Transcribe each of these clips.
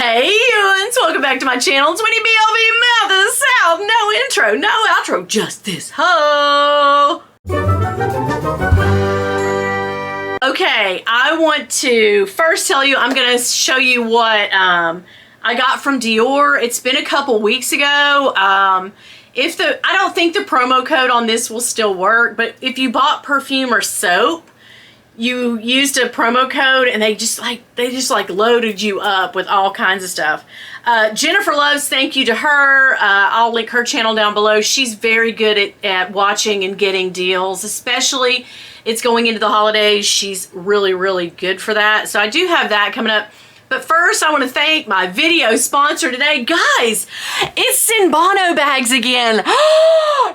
Hey Ewans, welcome back to my channel. It's Winnie BLV, mouth of the South. No intro, no outro, just this ho. Okay, I want to first tell you, I'm going to show you what I got from Dior. It's been a couple weeks ago. I don't think the promo code on this will still work, but if you bought perfume or soap, you used a promo code and they just loaded you up with all kinds of stuff. Jennifer Loves, thank you to her. I'll link her channel down below. She's very good at watching and getting deals, especially it's going into the holidays. She's really, really good for that. So I do have that coming up. But first, I want to thank my video sponsor today. Guys, it's Sinbono bags again.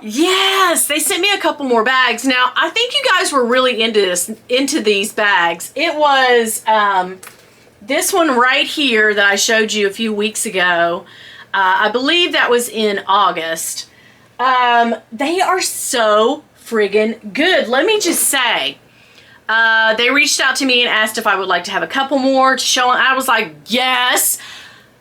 Yes, they sent me a couple more bags. Now, I think you guys were really into these bags. It was this one right here that I showed you a few weeks ago. I believe that was in August. They are so friggin' good. Let me just say. They reached out to me and asked if I would like to have a couple more to show them. I was like, yes.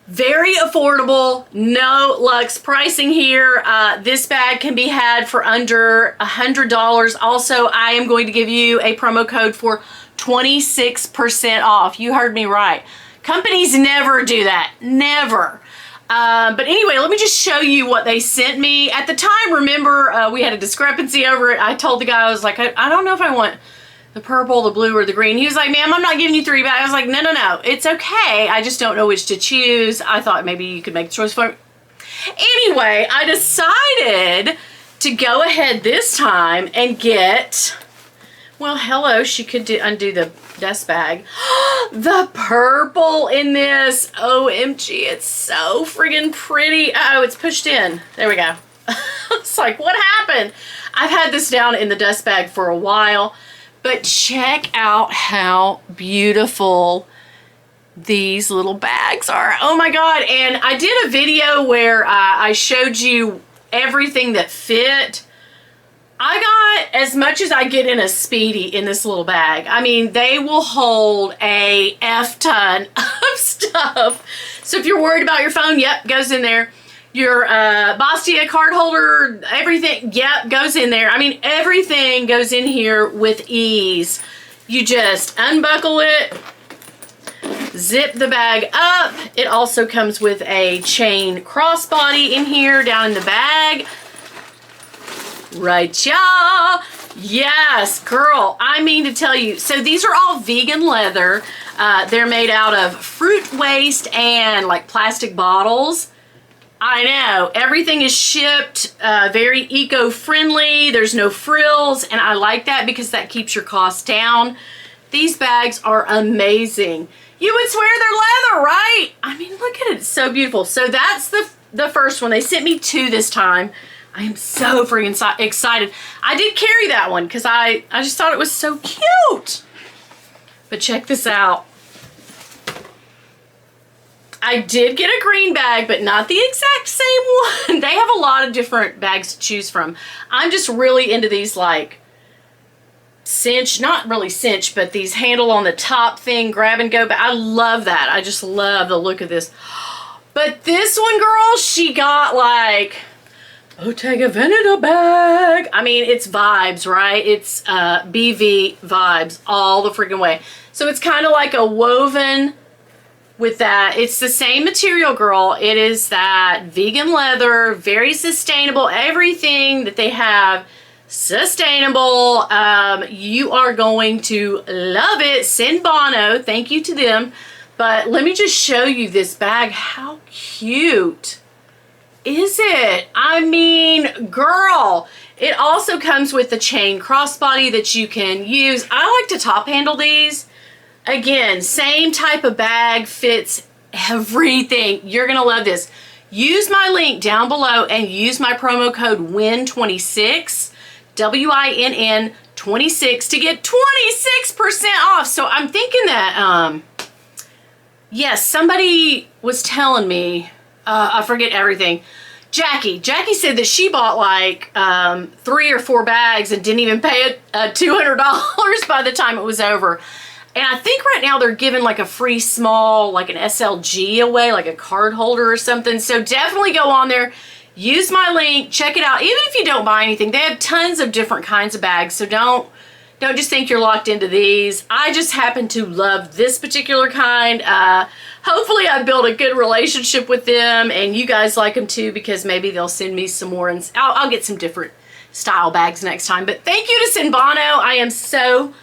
Very affordable, no luxe pricing here. This bag can be had for under $100. Also, I am going to give you a promo code for 26% off. You heard me right. Companies never do that, never. But anyway, let me just show you what they sent me. At the time, remember, we had a discrepancy over it. I told the guy, I was like, I don't know if I want the purple, the blue, or the green. He was like, ma'am, I'm not giving you 3 bags. I was like, no, it's okay. I just don't know which to choose. I thought maybe you could make the choice for me. Anyway, I decided to go ahead this time and get, well, hello, she could undo the dust bag. The purple in this. OMG, it's so friggin' pretty. Oh, it's pushed in. There we go. It's like, what happened? I've had this down in the dust bag for a while. But check out how beautiful these little bags are. Oh my God. And I did a video where I showed you everything that fit. I got as much as I get in a Speedy in this little bag. I mean, they will hold a F-ton of stuff. So if you're worried about your phone, yep, goes in there. Your Bastia card holder, everything, yep, goes in there. I mean, everything goes in here with ease. You just unbuckle it, zip the bag up. It also comes with a chain crossbody in here, down in the bag. Right, y'all. Yes, girl, I mean to tell you. So these are all vegan leather. They're made out of fruit waste and like plastic bottles. I know, everything is shipped very eco-friendly. There's no frills, and I like that because that keeps your costs down. These bags are amazing. You would swear they're leather, right? I mean, look at it, it's so beautiful. So that's the first one. They sent me 2 this time. I am so freaking excited. I did carry that one because I just thought it was so cute. But check this out. I did get a green bag, but not the exact same one. They have a lot of different bags to choose from. I'm just really into these like cinch, not really cinch, but these handle on the top thing, grab and go. But I love that. I just love the look of this. But this one, girl, she got like Bottega Veneta bag. I mean, it's vibes, right? It's BV vibes all the freaking way. So it's kind of like a woven with that. It's the same material, girl. It is that vegan leather, very sustainable. Everything that they have, sustainable. You are going to love it. Sinbono, thank you to them. But let me just show you this bag. How cute is it? I mean, girl. It also comes with the chain crossbody that you can use. I like to top handle these. Again, same type of bag, fits everything. You're going to love this. Use my link down below and use my promo code WIN26, WINN 26 to get 26% off. So I'm thinking that, yes, somebody was telling me, I forget everything. Jackie said that she bought like 3 or 4 bags and didn't even pay it $200 by the time it was over. And I think right now they're giving like a free small, like an SLG away, like a card holder or something. So definitely go on there, use my link, check it out. Even if you don't buy anything, they have tons of different kinds of bags. So don't just think you're locked into these. I just happen to love this particular kind. Hopefully I build a good relationship with them and you guys like them too, because maybe they'll send me some more and I'll get some different style bags next time. But thank you to Sinbono. I am so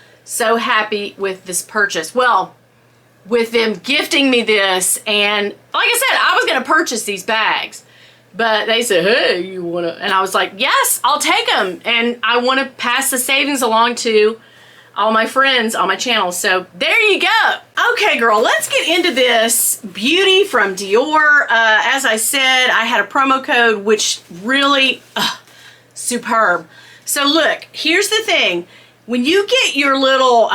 happy with this purchase. Well, with them gifting me this, and like I said, I was going to purchase these bags, but they said, hey, you want to, and I was like, yes, I'll take them, and I want to pass the savings along to all my friends on my channel. So there you go. Okay, girl, let's get into this beauty from Dior. As I said, I had a promo code, which really, superb. So look, here's the thing. When you get your little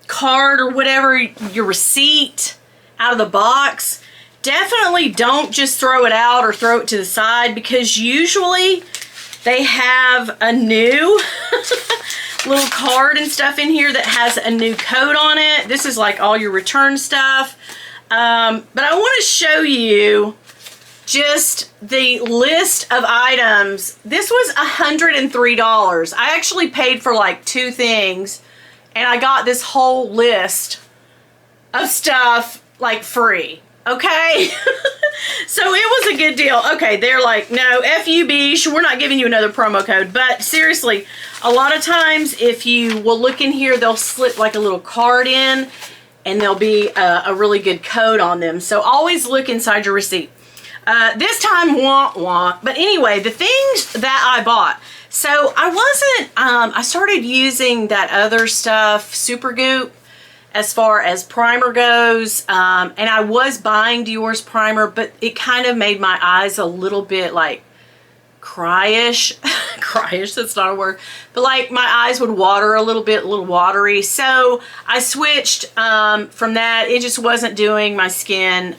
card or whatever, your receipt out of the box, definitely don't just throw it out or throw it to the side, because usually they have a new little card and stuff in here that has a new code on it. This is like all your return stuff. But I want to show you just the list of items. This was $103. I actually paid for like 2 things and I got this whole list of stuff like free. Okay. So it was a good deal. Okay, they're like, no, FUB, we're not giving you another promo code. But seriously, a lot of times if you will look in here, they'll slip like a little card in and there'll be a really good code on them. So always look inside your receipt. This time, wah. But anyway, the things that I bought. So I started using that other stuff, Super Goop, as far as primer goes. And I was buying Dior's primer, but it kind of made my eyes a little bit like cryish. Cryish, that's not a word. But like my eyes would water a little bit, a little watery. So I switched from that. It just wasn't doing my skin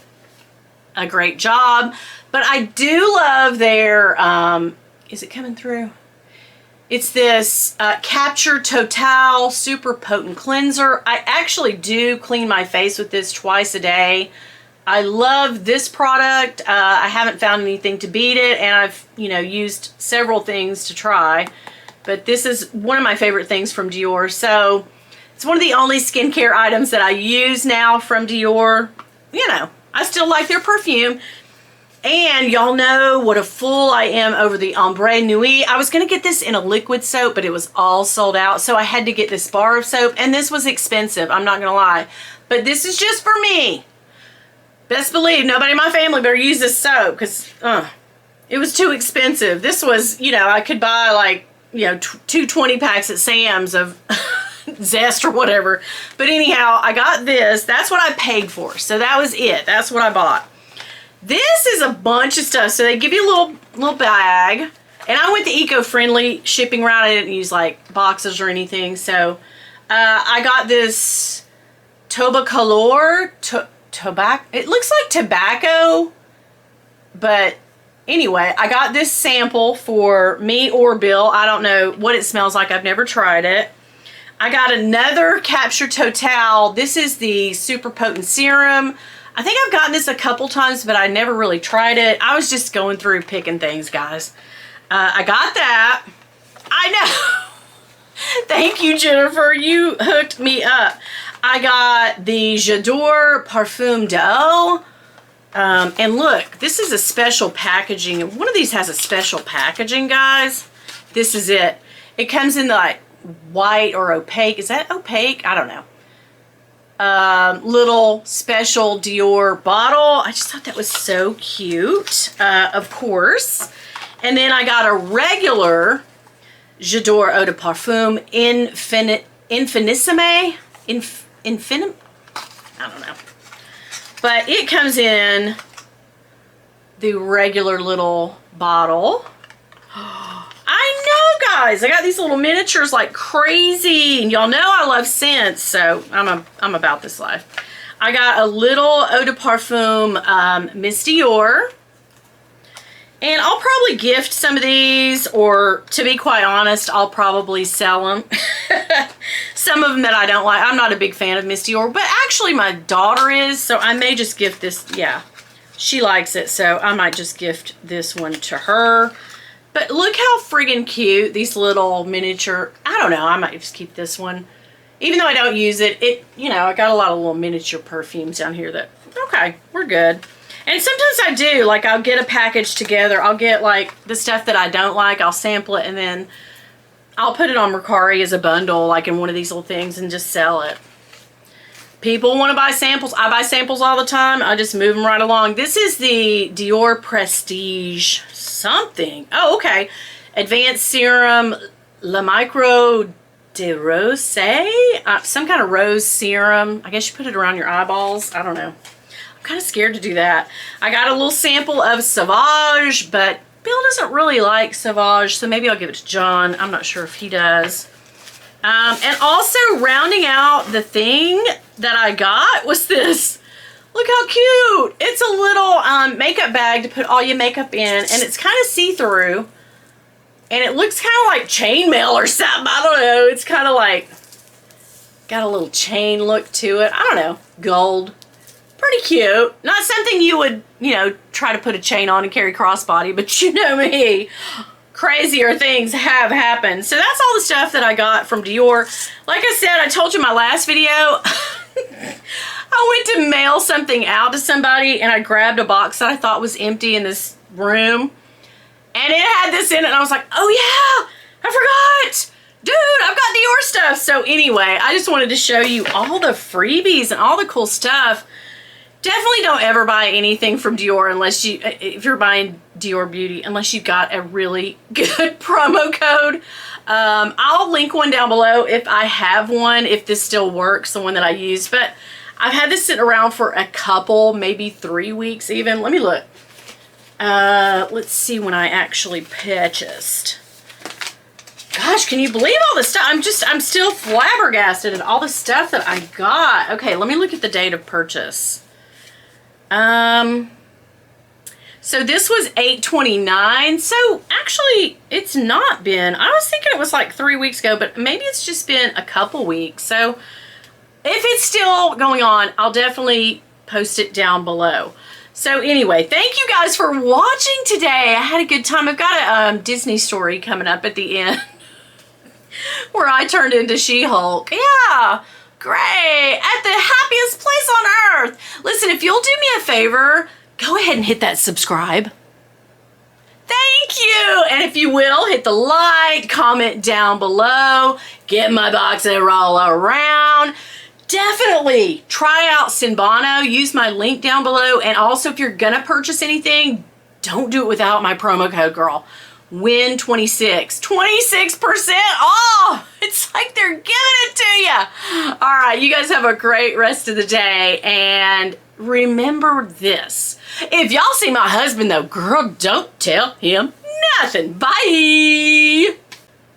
a great job. But I do love their, is it coming through? It's this Capture Total Super Potent Cleanser. I actually do clean my face with this twice a day. I love this product. I haven't found anything to beat it, and I've, used several things to try. But this is one of my favorite things from Dior. So it's one of the only skincare items that I use now from Dior. I still like their perfume. And y'all know what a fool I am over the Ombre Nuit. I was going to get this in a liquid soap, but it was all sold out. So I had to get this bar of soap. And this was expensive, I'm not going to lie. But this is just for me. Best believe nobody in my family better use this soap, because it was too expensive. This was, I could buy like, 2 20 packs at Sam's of Zest or whatever. But anyhow, I got this. That's what I paid for. So that was it. That's what I bought. This is a bunch of stuff. So they give you a little bag. And I went the eco-friendly shipping route. I didn't use like boxes or anything. So I got this Tobacolor tobacco. It looks like tobacco. But anyway, I got this sample for me or Bill. I don't know what it smells like. I've never tried it. I got another Capture Total. This is the Super Potent Serum. I think I've gotten this a couple times, but I never really tried it. I was just going through picking things, guys. I got that. I know. Thank you, Jennifer. You hooked me up. I got the J'adore Parfum d'Eau. And look, this is a special packaging. One of these has a special packaging, guys. This is it. It comes in the like white or opaque. Is that opaque? I don't know. Little special Dior bottle. I just thought that was so cute, of course. And then I got a regular J'adore Eau de Parfum Infinissime. I don't know. But it comes in the regular little bottle. I know, guys. I got these little miniatures like crazy. And y'all know I love scents, so I'm about this life. I got a little Eau de Parfum Miss Dior. And I'll probably gift some of these, or to be quite honest, I'll probably sell them. Some of them that I don't like. I'm not a big fan of Miss Dior, but actually my daughter is, so I may just gift this. Yeah, she likes it, so I might just gift this one to her. But look how friggin' cute, these little miniature, I don't know, I might just keep this one. Even though I don't use it, you know, I got a lot of little miniature perfumes down here that, okay, we're good. And sometimes I do, like I'll get a package together. I'll get like the stuff that I don't like, I'll sample it, and then I'll put it on Mercari as a bundle, like in one of these little things, and just sell it. People want to buy samples. I buy samples all the time. I just move them right along. This is the Dior Prestige something. Oh, okay. Advanced Serum La Micro de Rose. Some kind of rose serum. I guess you put it around your eyeballs. I don't know. Kind of scared to do that. I got a little sample of Sauvage, but Bill doesn't really like Sauvage, so maybe I'll give it to John. I'm not sure if he does. And also rounding out the thing that I got was this. Look how cute. It's a little makeup bag to put all your makeup in, and it's kind of see-through. And it looks kind of like chainmail or something. I don't know. It's kind of like, got a little chain look to it. I don't know. Gold. Pretty cute. Not something you would, you know, try to put a chain on and carry crossbody, but you know me. Crazier things have happened. So that's all the stuff that I got from Dior. Like I said, I told you in my last video, I went to mail something out to somebody and I grabbed a box that I thought was empty in this room. And it had this in it and I was like, oh yeah, I forgot. Dude, I've got Dior stuff. So anyway, I just wanted to show you all the freebies and all the cool stuff. Definitely don't ever buy anything from Dior unless you, if you're buying Dior Beauty, unless you've got a really good promo code. I'll link one down below if I have one, if this still works, the one that I use. But I've had this sitting around for a couple, maybe 3 weeks even. Let me look. Let's see when I actually purchased. Gosh, can you believe all this stuff? I'm still flabbergasted at all the stuff that I got. Okay, let me look at the date of purchase. So this was $8.29. So actually it's not been, I was thinking it was like 3 weeks ago, but maybe it's just been a couple weeks. So if it's still going on, I'll definitely post it down below. So anyway, thank you guys for watching today. I had a good time. I've got a Disney story coming up at the end where I turned into She-Hulk. Yeah. Great, at the happiest place on earth. Listen, if you'll do me a favor, go ahead and hit that subscribe. Thank you. And if you will, hit the like, comment down below, get my box and roll around. Definitely try out Sinbono. Use my link down below. And also, if you're gonna purchase anything, don't do it without my promo code, girl. WIN26, 26% off. It's like they're giving it to you. All right, you guys have a great rest of the day. And remember this. If y'all see my husband though, girl, don't tell him nothing. Bye.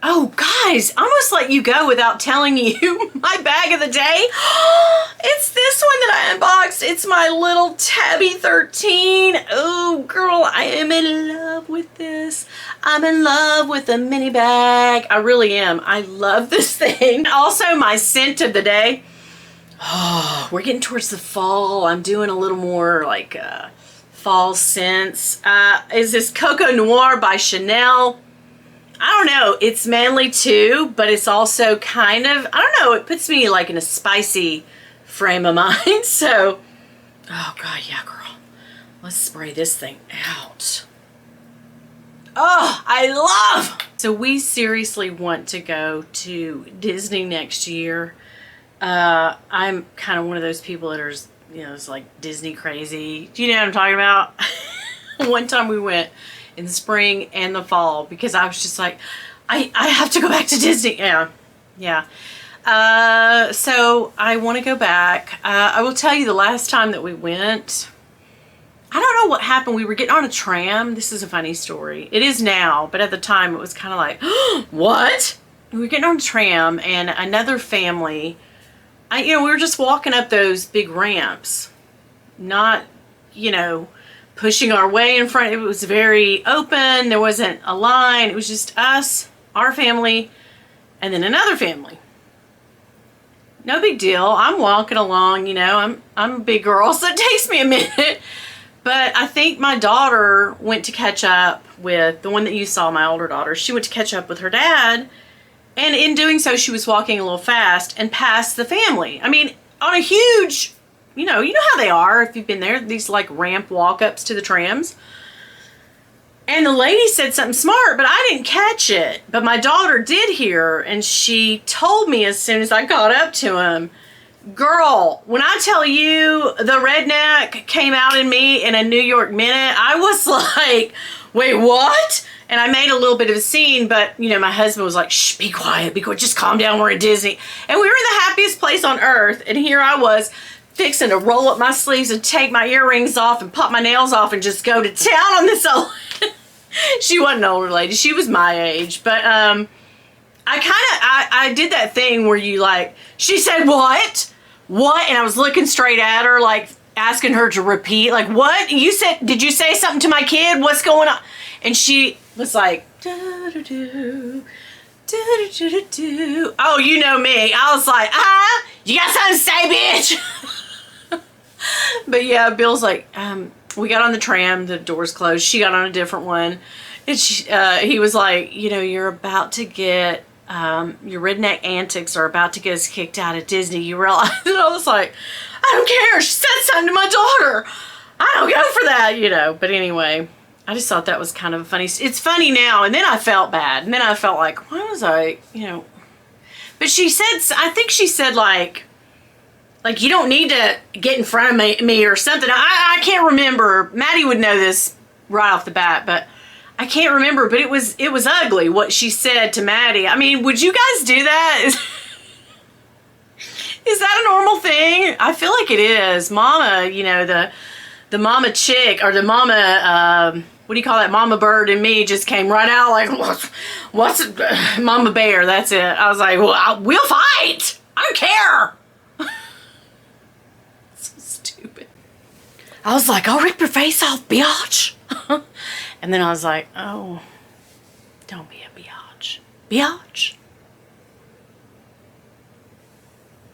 Oh, guys, I almost let you go without telling you my bag of the day. It's this one that I unboxed. It's my little Tabby 13. Oh, girl, I am in love with this. I'm in love with the mini bag. I really am. I love this thing. Also, my scent of the day. Oh, we're getting towards the fall. I'm doing a little more like fall scents. Is this Coco Noir by Chanel. I don't know, it's manly too, but it's also kind of, I don't know, it puts me like in a spicy frame of mind. So, oh God, yeah, girl. Let's spray this thing out. Oh, I love. So we seriously want to go to Disney next year. I'm kind of one of those people that are, you know, it's like Disney crazy. Do you know what I'm talking about? One time we went in the spring and the fall because I was just like, I have to go back to Disney. Yeah. So I want to go back. I will tell you the last time that we went, I don't know what happened. We were getting on a tram. This is a funny story. It is now, but at the time it was kind of like, what? We were getting on a tram and another family, we were just walking up those big ramps, not, pushing our way in front. It was very open. There wasn't a line. It was just us, our family, and then another family. No big deal. I'm walking along, you know, I'm a big girl, so it takes me a minute. But I think my daughter went to catch up with the one that you saw, my older daughter. She went to catch up with her dad. And in doing so, she was walking a little fast and passed the family. I mean, on a huge, you know how they are if you've been there, these like ramp walk-ups to the trams. And the lady said something smart, but I didn't catch it. But my daughter did hear, and she told me as soon as I got up to him, girl, when I tell you the redneck came out in me in a New York minute, I was like, wait, what? And I made a little bit of a scene, but, you know, my husband was like, shh, be quiet, just calm down, we're at Disney. And we were in the happiest place on earth, and here I was fixing to roll up my sleeves and take my earrings off and pop my nails off and just go to town on this old... She wasn't an older lady, she was my age, but I did that thing where you like, she said, what? And I was looking straight at her, like asking her to repeat, like, what? Did you say something to my kid? What's going on? And she was like, da-da-doo, da-da-doo-doo. Oh, you know me. I was like, you got something to say, bitch? But yeah, Bill's like, we got on the tram, the doors closed. She got on a different one. And he was like, you know, you're about to get, your redneck antics are about to get us kicked out of Disney. You realize? And I was like, I don't care. She said something to my daughter. I don't go for that, you know. But anyway, I just thought that was kind of funny. It's funny now. And then I felt bad. And then I felt like, why was I, you know. But she said, I think she said like you don't need to get in front of me or something. I can't remember. Maddie would know this right off the bat, but I can't remember. But it was ugly what she said to Maddie. I mean, would you guys do that? Is that a normal thing? I feel like it is. Mama, you know, the mama chick or the mama, what do you call that? Mama bird and me just came right out like, what's Mama bear? That's it. I was like, well, we'll fight. I don't care. I was like, I'll rip your face off, biatch. And then I was like, oh, don't be a biatch. Biatch?